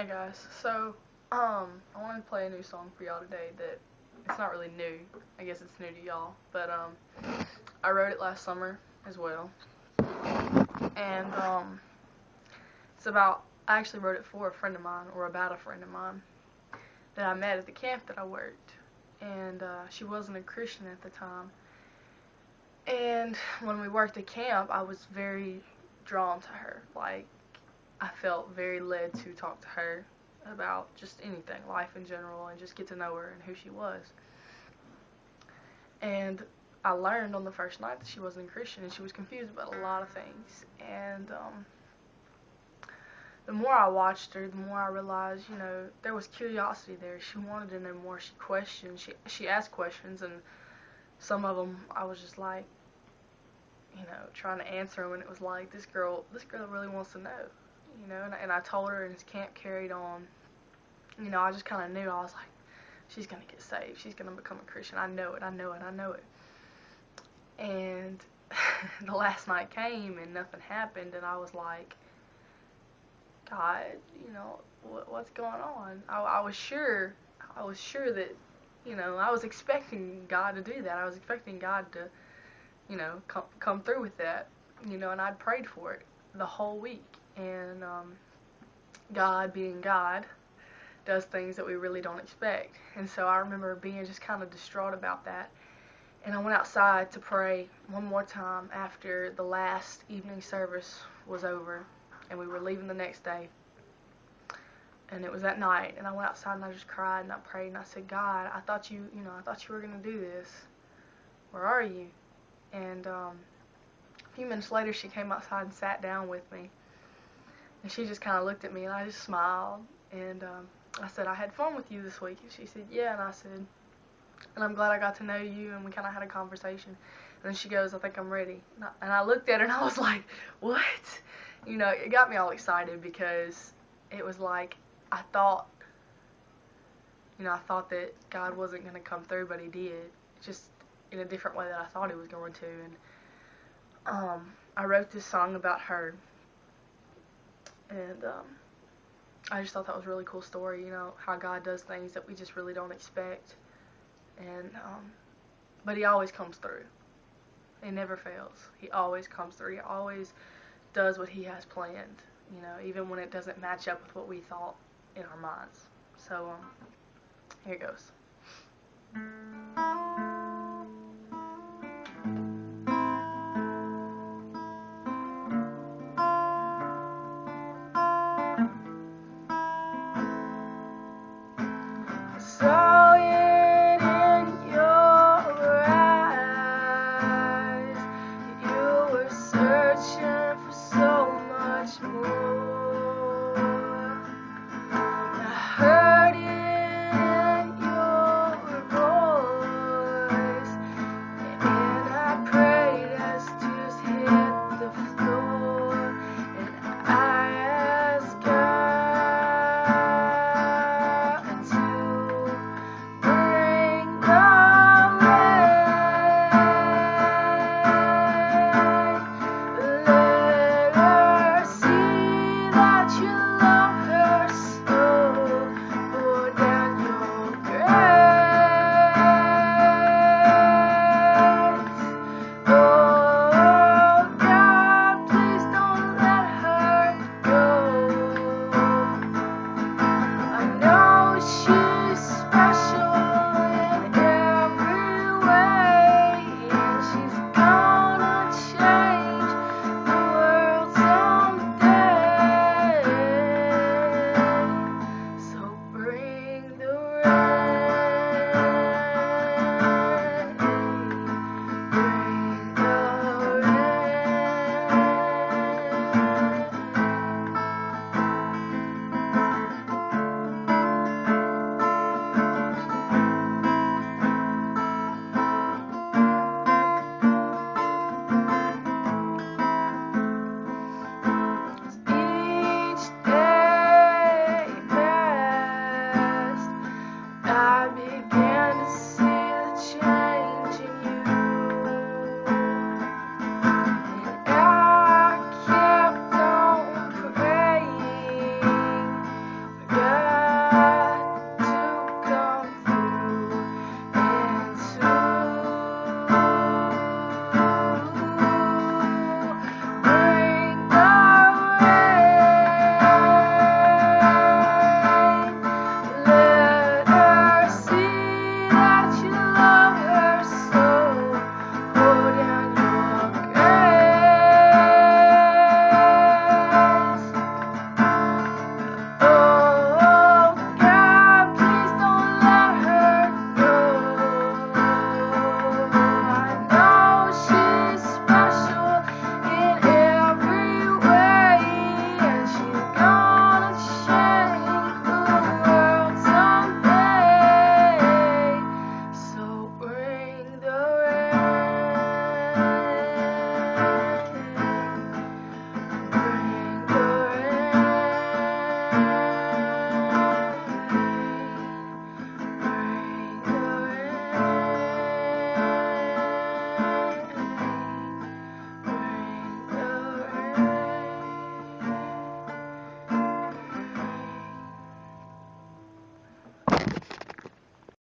Hey guys, so I wanted to play a new song for y'all today that it's not really new. I guess it's new to y'all, but I wrote it last summer as well, and it's about. I actually wrote it for a friend of mine, or about a friend of mine that I met at the camp that I worked, and she wasn't a Christian at the time. And when we worked at camp, I was very drawn to her. Like, I felt very led to talk to her about just anything, life in general, and just get to know her and who she was. And I learned on the first night that she wasn't a Christian, and she was confused about a lot of things. And the more I watched her, the more I realized, there was curiosity there. She wanted to know more. She questioned. She asked questions, and some of them I was just like, trying to answer them, and it was like, this girl really wants to know, and I told her, and this camp carried on. I just kind of knew. I was like, she's going to get saved. She's going to become a Christian. I know it. And the last night came, and nothing happened, and I was like, God, what's going on? I was sure that, I was expecting God to do that. I was expecting God to, come through with that, and I'd prayed for it the whole week. And God, being God, does things that we really don't expect. And so I remember being just kind of distraught about that. And I went outside to pray one more time after the last evening service was over, and we were leaving the next day. And it was at night, and I went outside and I just cried and I prayed and I said, God, I thought you were going to do this. Where are you? And a few minutes later, she came outside and sat down with me. And she just kind of looked at me, and I just smiled. And I said, I had fun with you this week. And she said, yeah. And I said, and I'm glad I got to know you. And we kind of had a conversation. And then she goes, I think I'm ready. And I looked at her, and I was like, what? It got me all excited, because it was like, I thought that God wasn't going to come through, but He did, just in a different way that I thought He was going to. And I wrote this song about her, and I just thought that was a really cool story, how God does things that we just really don't expect, and but He always comes through. He never fails. He always comes through. He always does what He has planned, even when it doesn't match up with what we thought in our minds. So here it goes. I saw it in your eyes. You were searching for so much more.